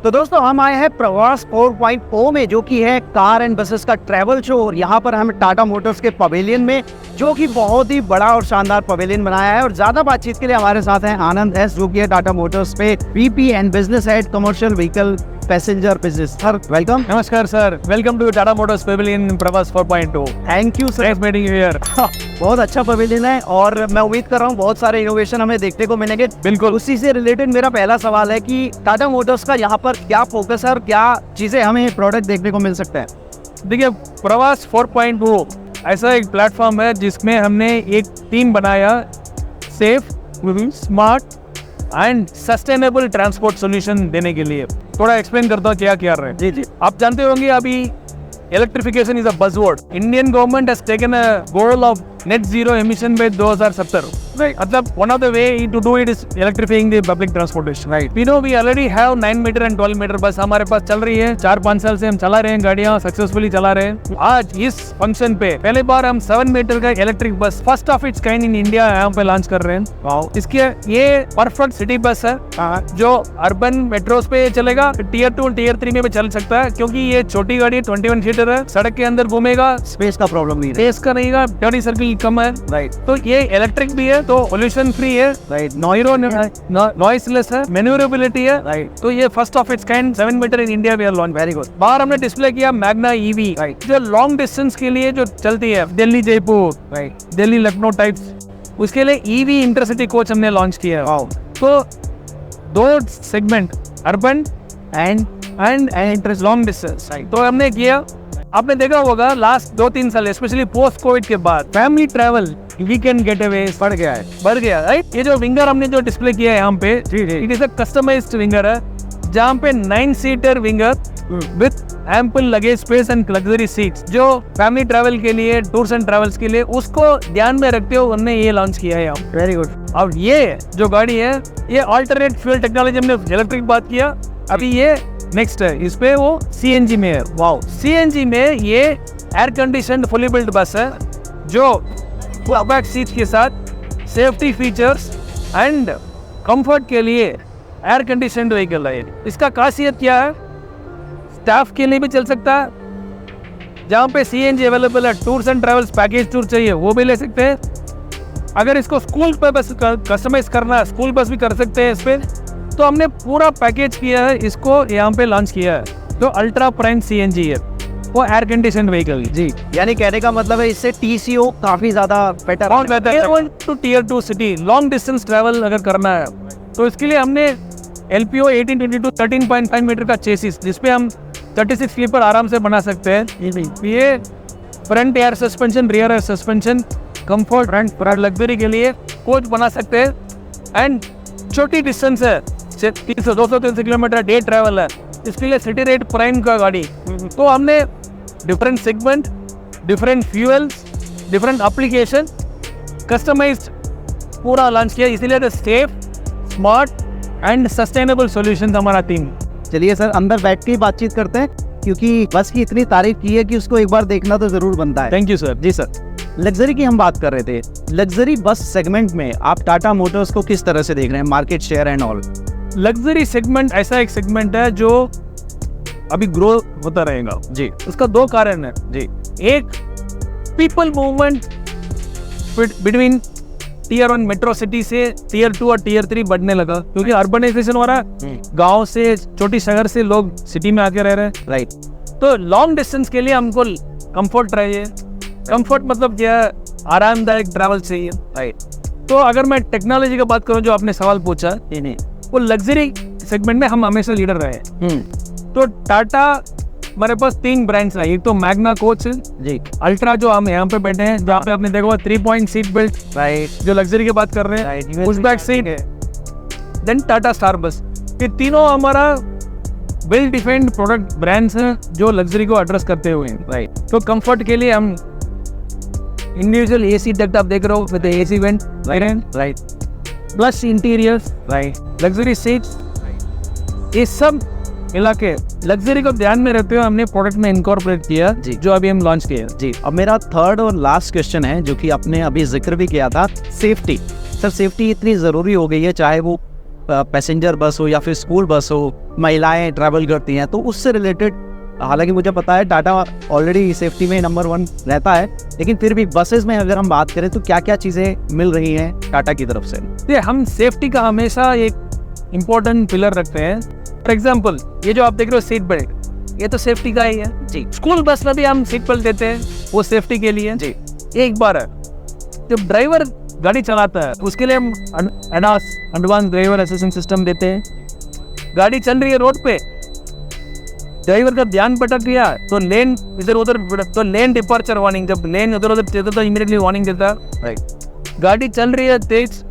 तो दोस्तों हम आए हैं प्रवास 4.0 में, जो कि है कार एंड बसेस का ट्रैवल शो। और यहाँ पर हम टाटा मोटर्स के पवेलियन में, जो कि बहुत ही बड़ा और शानदार पवेलियन बनाया है। और ज्यादा बातचीत के लिए हमारे साथ हैं आनंद एस, जो कि है टाटा मोटर्स पे VP and business head commercial vehicle passenger business. Sir welcome. नमस्कार sir, welcome to Tata Motors pavilion Pravas 4.0। Thank you sir, meeting here. बहुत अच्छा पवेलियन है और मैं उम्मीद कर रहा हूँ बहुत सारे इनोवेशन हमें देखने को मिलेंगे। बिल्कुल। उसी से रिलेटेड मेरा पहला सवाल है कि टाटा मोटर्स का यहाँ पर क्या फोकस है और क्या चीजें हमें प्रोडक्ट देखने को मिल सकता है। देखिए, प्रवास 4.0 ऐसा एक प्लेटफॉर्म है जिसमें हमने एक टीम बनाया safe, smart and sustainable transport solution देने के लिए। थोड़ा एक्सप्लेन करता हूँ क्या रहे हैं। जी। आप जानते होंगे अभी electrification is a buzzword. Indian government has taken a goal of net zero emission by 2070। मतलब one of the way to do it is electrifying the public transportation. Right. We know we already have 9 metre and 12 metre bus हमारे पास चल रही है। 4-5 साल से हम चला रहे हैं, गाड़ियां सक्सेसफुली चला रहे हैं। आज इस फंक्शन पे पहले बार हम 7 मीटर का electric bus first of its kind in India यहाँ पे लॉन्च कर रहे हैं। Wow. इसके ये परफेक्ट सिटी बस है जो अर्बन मेट्रोस पे चलेगा, टीयर 2 टीयर 3 में भी चल सकता है, क्योंकि ये छोटी गाड़ी 21 सीटर है, सड़क के अंदर घूमेगा, स्पेस का प्रॉब्लम नहीं है, स्पेस का नहीं है, टर्निंग सर्किल कम है। राइट। तो ये इलेक्ट्रिक भी है तो पोल्यूशन फ्री है, राइट, नॉइसलेस है, मैन्यूवरेबिलिटी है। राइट। तो ये first of its kind 7 metre in India we are launch. Very good. बाहर हमने डिस्प्ले किया मैग्ना ईवी, जो लॉन्ग डिस्टेंस के लिए जो चलती है, दिल्ली जयपुर, राइट, दिल्ली लखनऊ टाइप्स, उसके लिए ईवी इंटरसिटी कोच हमने लॉन्च किया है। तो 2 segment, urban and long distance, तो हमने किया। आपने देखा होगा लास्ट 2-3 साल स्पेशली पोस्ट कोविड के बाद फैमिली ट्रैवल, वीकेंड गेटअवे बढ़ गया, राइट। ये जो विंगर हमने जो डिस्प्ले किया है यहाँ पे, it is a customized winger है, जहाँ पे 9 seater winger with ample luggage space and luxury seats, जो फैमिली ट्रैवल के लिए, टूर्स एंड ट्रैवल्स के लिए, उसको ध्यान में रखते हुए हमने ये लॉन्च किया है यहाँ। Very good. अब ये जो गाड़ी है, ये अल्टरनेट फ्यूल टेक्नोलॉजी, हमने इलेक्ट्रिक बात किया, अभी ये नेक्स्ट है, इस पे वो सीएनजी में है। वाओ। सीएनजी में ये एयर कंडीशनड फुली बिल्ट बस है, जो बैक सीट के साथ सेफ्टी फीचर्स एंड कंफर्ट के लिए एयर कंडीशनड व्हीकल है। इसका खासियत क्या है, स्टाफ के लिए भी चल सकता है, जहाँ पे सीएनजी अवेलेबल है, tours and travels package tour चाहिए वो भी ले सकते हैं। अगर इसको स्कूल पे बस कस्टमाइज करना है, स्कूल बस भी कर सकते हैं इस पे। तो हमने पूरा पैकेज किया है, इसको यहाँ पे लॉन्च किया है। तो अल्ट्रा प्राइम सीएनजी है, वो एयर कंडीशन व्हीकल। जी, यानी कहने का मतलब है इससे टीसीओ काफी ज्यादा बेटर है। Tier 1 to tier 2 city long distance travel अगर करना है, तो इसके लिए हमने LPO 1822 13.5 मीटर का चेसिस, जिसपे हम 36 स्लीपर आराम से बना सकते हैं। ये front air suspension, rear air suspension, comfort and luxury के लिए कोच बना सकते हैं। एंड छोटी डिस्टेंस है, 200-300 किलोमीटर डे ट्रैवल है, इसके लिए सिटी रेट प्राइम का गाड़ी। तो हमने different segment, different fuels, different application, customized पूरा लॉन्च किया, इसीलिए तो safe, smart and sustainable solution हमारा टीम। चलिए सर, अंदर बैठ के बातचीत करते हैं, क्योंकि बस की इतनी तारीफ की है कि उसको एक बार देखना तो जरूर बनता है। Thank you sir. जी सर, लग्जरी की हम बात कर रहे थे। लग्जरी बस सेगमेंट में आप टाटा मोटर्स को किस तरह से देख रहे हैं, market share and all? Luxury segment ऐसा एक सेगमेंट है जो अभी ग्रो होता रहेगा। जी। उसका 2 कारण है। जी। एक, people movement between tier 1 metro city से टियर 2 और टियर 3 बढ़ने लगा, क्योंकि अर्बनाइजेशन हो रहा है, गांव से, छोटी शहर से लोग सिटी में आके रह रहे हैं। राइट। तो लॉन्ग डिस्टेंस के लिए हमको कंफर्ट चाहिए। कंफर्ट मतलब क्या, आरामदायक ट्रैवल चाहिए। राइट। तो अगर मैं टेक्नोलॉजी की बात करूं, जो आपने सवाल पूछा, वो लग्जरी सेगमेंट में हम हमेशा लीडर रहे हैं। तो टाटा, हमारे पास 3 ब्रांड्स है। एक तो मैग्ना कोच जी, अल्ट्रा जो हम यहाँ पे बैठे हैं, जहाँ पे आपने देखा 3 पॉइंट सीट बेल्ट, राइट, जो लग्जरी की बात कर रहे हैं, पुश बैक सीट है। देन टाटा स्टार बस। ये तीनों हमारा वेल डिफाइंड प्रोडक्ट ब्रांड्स हैं जो लग्जरी को एड्रेस करते हुए हैं। राइट। तो कंफर्ट के लिए हम इंडिविजुअल एसी डक्ट आप देख रहे हो with AC vent, right, plus interiors, right, luxury seats, ये सब मिला के लग्जरी को ध्यान में रखते हुए हमने प्रोडक्ट में इनकॉर्पोरेट किया जी, जो अभी हम लॉन्च किया जी। अब मेरा थर्ड और लास्ट क्वेश्चन है, जो कि आपने अभी जिक्र भी किया था, सेफ्टी। सर, सेफ्टी इतनी ज़रूरी हो गई है, चाहे वो पैसेंजर बस हो या फिर स्कूल बस हो, महिलाएं ट्रैवल करती हैं, तो उससे रिलेटेड, हालांकि मुझे पता है टाटा ऑलरेडी सेफ्टी में नंबर 1 रहता है, लेकिन फिर भी बसेस में अगर हम बात करें तो क्या क्या चीज़ें मिल रही हैं टाटा की तरफ से? ये हम सेफ्टी का हमेशा एक इम्पोर्टेंट पिलर रखते हैं। फॉर एग्जाम्पल, ये जो आप देख रहे हो सीट बेल्ट, ये तो सेफ्टी का ही है जी। स्कूल बस में भी हम सीट बेल्ट देते हैं, वो सेफ्टी के लिए जी। एक बार है जब ड्राइवर गाड़ी चलाता है उसके लिए हम एडवांस ड्राइवर असिस्टेंट सिस्टम देते हैं। गाड़ी चल रही है रोड पे, ड्राइवर का ध्यान भटक गया तो लेन इधर उधर, तो लेन डिपार्चर वार्निंग, जब लेन इधर उधर देता तो इमीडिएटली वार्निंग देता है। राइट। गाड़ी चल रही है तेज,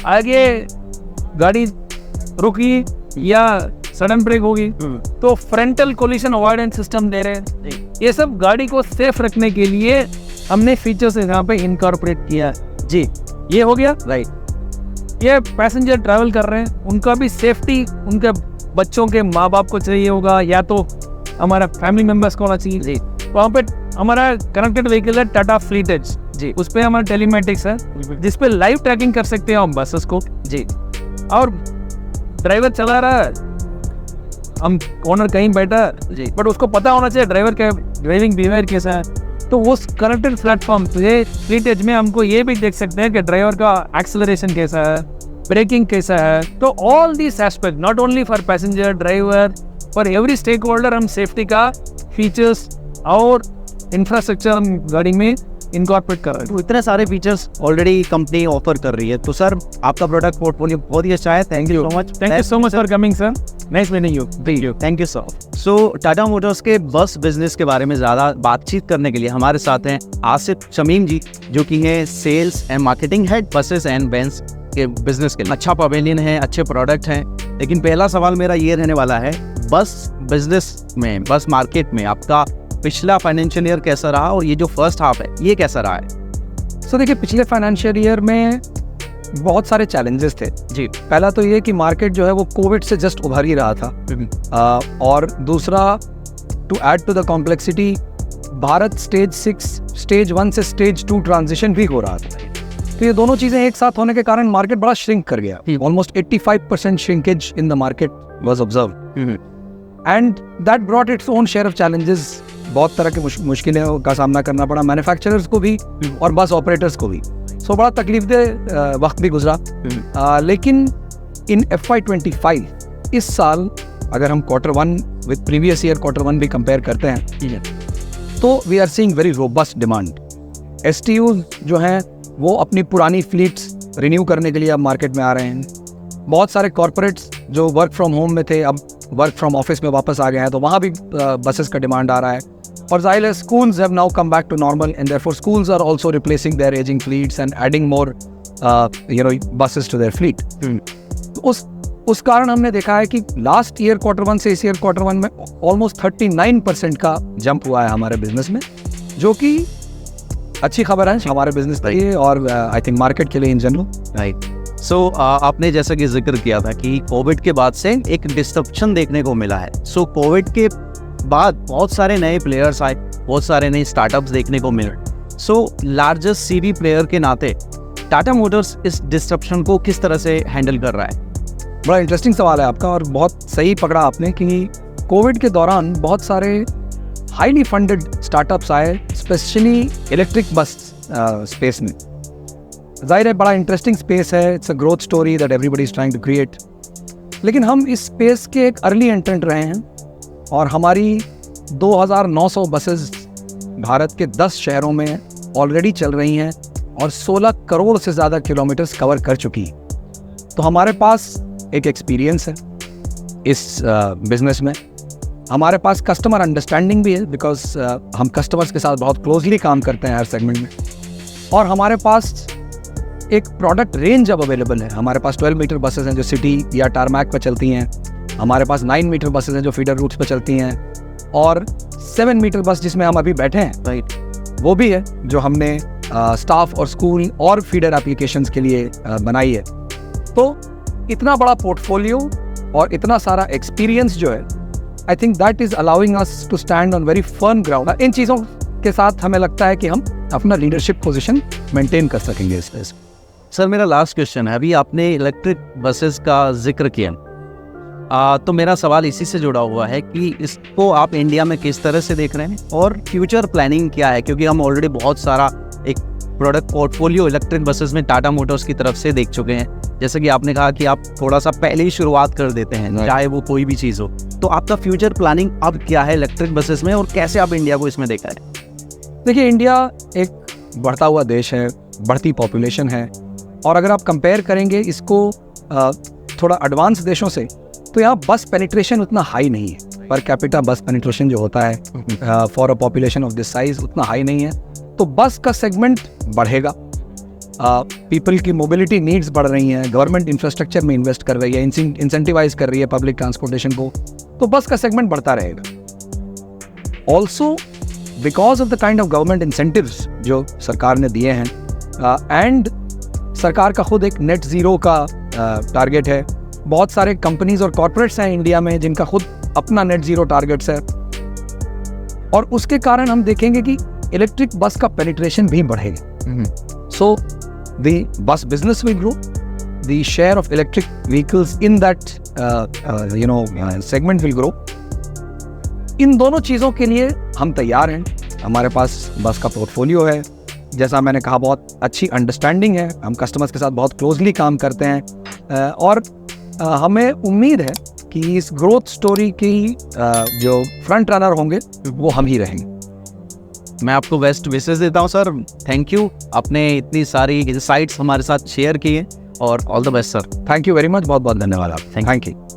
आगे गाड़ी रुकी या सडन ब्रेक होगी तो फ्रंटल कोलिशन अवॉइडेंस सिस्टम दे रहे हैं। ये सब गाड़ी को सेफ रखने के लिए हमने फीचर्स यहाँ पे इनकॉर्पोरेट किया है। जी, ये हो गया। राइट। ये पैसेंजर ट्रैवल कर रहे हैं, उनका भी सेफ्टी उनके बच्चों के माँ बाप को चाहिए होगा या तो हमारा फैमिली मेंबर्स को होना चाहिए। जी। वहाँ पे हमारा कनेक्टेड व्हीकल है टाटा फ्लीट एज जी। उस पर हमारा टेलीमेटिक्स है जिस पे लाइव ट्रैकिंग कर सकते हैं हम बसेस को। जी। और ड्राइवर चला रहा है, हम ओनर कहीं बैठा है जी। बट उसको पता होना चाहिए ड्राइवर का ड्राइविंग बिहेवियर कैसा है, तो उस कनेक्टेड प्लेटफॉर्म पे फ्लीट एज में हमको ये भी देख सकते हैं कि ड्राइवर का एक्सेलरेशन कैसा है, ब्रेकिंग कैसा है। तो all this aspect not only for passenger, driver, for every stakeholder हम सेफ्टी का फीचर्स और इंफ्रास्ट्रक्चर हम गाड़ी में इनकॉर्पोरेट कर रहे हैं। तो इतने सारे फीचर्स ऑलरेडी कंपनी ऑफर कर रही है, तो सर आपका प्रोडक्ट पोर्टफोलियो बहुत ही अच्छा है। Thank you so much. Thank you so much for coming sir, nice meeting you. Thank you sir. So Tata Motors के बस बिजनेस के बारे में ज़्यादा बातचीत करने के लिए हमारे साथ हैं आसिफ शमीम जी, जो कि हैं sales and marketing head buses and vans के बिजनेस के लिए। अच्छा पवेलियन है, अच्छे प्रोडक्ट हैं, लेकिन पहला सवाल मेरा ये रहने वाला है, बस बिजनेस में, बस मार्केट में आपका पिछला फाइनेंशियल ईयर कैसा रहा और ये जो फर्स्ट हाफ है ये कैसा रहा है? सो देखिए, पिछले फाइनेंशियल ईयर में बहुत सारे चैलेंजेस थे जी। पहला तो ये कि मार्केट जो है वो कोविड से जस्ट उभर ही रहा था, और दूसरा, to add to the complexity, Bharat stage 1 से स्टेज 2 ट्रांजिशन भी हो रहा था। तो ये दोनों चीज़ें एक साथ होने के कारण मार्केट बड़ा श्रिंक कर गया। Almost 85% shrinkage in the market was observed, and that brought its own share of challenges. बहुत तरह की मुश्किलों का सामना करना पड़ा मैन्युफैक्चरर्स को भी और बस ऑपरेटर्स को भी। सो बड़ा तकलीफदेह वक्त भी गुजरा। लेकिन इन FY25 इस साल अगर हम Q1 with previous year Q1 भी कंपेयर करते हैं तो we are seeing very robust demand. STUs जो हैं वो अपनी पुरानी फ्लीट्स रिन्यू करने के लिए अब मार्केट में आ रहे हैं। बहुत सारे कॉर्पोरेट्स जो वर्क फ्रॉम होम में थे अब वर्क फ्रॉम ऑफिस में वापस आ गए हैं, तो वहाँ भी बसेस का डिमांड आ रहा है। और जाहिर है schools have now come back to normal and therefore schools are also replacing their aging fleets and adding more buses to their fleet। तो उस कारण हमने देखा है कि लास्ट ईयर Q1 से इस ईयर Q1 में ऑलमोस्ट 39% का जंप हुआ है हमारे बिजनेस में, जो कि अच्छी खबर है हमारे बिजनेस के लिए और आई थिंक मार्केट के लिए इन जनरल। राइट। सो आपने जैसा कि जिक्र किया था कि कोविड के बाद से एक डिस्ट्रप्शन देखने को मिला है। सो कोविड के बाद बहुत सारे नए प्लेयर्स आए, बहुत सारे नए स्टार्टअप्स देखने को मिले। सो लार्जेस्ट CV प्लेयर के नाते टाटा मोटर्स इस डिस्ट्रप्शन को किस तरह से हैंडल कर रहा है? बड़ा इंटरेस्टिंग सवाल है आपका और बहुत सही पकड़ा आपने कि कोविड के दौरान बहुत सारे हाईली फंडेड स्टार्टअप्स आए, स्पेशली इलेक्ट्रिक बस स्पेस में। जाहिर है बड़ा इंटरेस्टिंग स्पेस है, it's a growth story that everybody is trying to create. लेकिन हम इस स्पेस के एक अर्ली एंट्रेंट रहे हैं और हमारी 2900 बसेस भारत के 10 शहरों में ऑलरेडी चल रही हैं और 16 करोड़ से ज़्यादा किलोमीटर्स कवर कर चुकी। तो हमारे पास एक एक्सपीरियंस है इस बिज़नेस में, हमारे पास कस्टमर अंडरस्टैंडिंग भी है बिकॉज हम कस्टमर्स के साथ बहुत क्लोजली काम करते हैं हर सेगमेंट में, और हमारे पास एक प्रोडक्ट रेंज अब अवेलेबल है। हमारे पास 12 मीटर बसेस हैं जो सिटी या टारमैक पर चलती हैं, हमारे पास 9 मीटर बसेस हैं जो फीडर रूट्स पर चलती हैं, और 7 मीटर बस जिसमें हम अभी बैठे हैं राइट, वो भी है जो हमने स्टाफ और स्कूल और फीडर एप्लीकेशंस के लिए बनाई है। तो इतना बड़ा पोर्टफोलियो और इतना सारा एक्सपीरियंस जो है, I think that is allowing us to stand on very firm ground. इन चीज़ों के साथ हमें लगता है कि हम अपना लीडरशिप पोजीशन मेंटेन कर सकेंगे इस स्पेस। सर मेरा लास्ट क्वेश्चन है, अभी आपने इलेक्ट्रिक बसेस का जिक्र किया, तो मेरा सवाल इसी से जुड़ा हुआ है कि इसको आप इंडिया में किस तरह से देख रहे हैं और फ्यूचर प्लानिंग क्या है, क्योंकि हम ऑलरेडी बहुत सारा एक प्रोडक्ट पोर्टफोलियो इलेक्ट्रिक बसेस में टाटा मोटर्स की तरफ से देख चुके हैं। जैसे कि आपने कहा कि आप थोड़ा सा पहले ही शुरुआत कर देते हैं, चाहे वो कोई भी चीज़ हो, तो आपका फ्यूचर प्लानिंग अब क्या है इलेक्ट्रिक बसेस में और कैसे आप इंडिया को इसमें देख रहे हैं? देखिए, इंडिया एक बढ़ता हुआ देश है, बढ़ती पॉपुलेशन है, और अगर आप कंपेयर करेंगे इसको थोड़ा एडवांस देशों से, तो यहाँ बस पेनिट्रेशन उतना हाई नहीं है। पर कैपिटा बस पेनिट्रेशन जो होता है for a population of this size उतना हाई नहीं है। तो बस का सेगमेंट बढ़ेगा, पीपल की मोबिलिटी नीड्स बढ़ रही हैं, गवर्नमेंट इंफ्रास्ट्रक्चर में इन्वेस्ट कर रही है, इंसेंटिवाइज कर रही है पब्लिक ट्रांसपोर्टेशन को, तो बस का सेगमेंट बढ़ता रहेगा। Also because of the kind of government incentives जो सरकार ने दिए हैं, एंड सरकार का खुद एक नेट ज़ीरो का टारगेट है। बहुत सारे कंपनीज और कॉर्पोरेट्स हैं इंडिया में जिनका खुद अपना नेट ज़ीरो टारगेट्स है, और उसके कारण हम देखेंगे कि इलेक्ट्रिक बस का पेनिट्रेशन भी बढ़ेगा। So the bus business will grow, the share of electric vehicles in that segment will grow. इन दोनों चीज़ों के लिए हम तैयार हैं। हमारे पास बस का पोर्टफोलियो है, जैसा मैंने कहा बहुत अच्छी अंडरस्टैंडिंग है, हम कस्टमर्स के साथ बहुत क्लोजली काम करते हैं, और हमें उम्मीद है कि इस ग्रोथ स्टोरी की जो फ्रंट रनर होंगे वो हम ही रहेंगे। मैं आपको बेस्ट विशेस देता हूँ सर, थैंक यू, आपने इतनी सारी इंसाइट्स हमारे साथ शेयर किए, और all the best sir. Thank you very much, बहुत बहुत धन्यवाद आप। Thank you.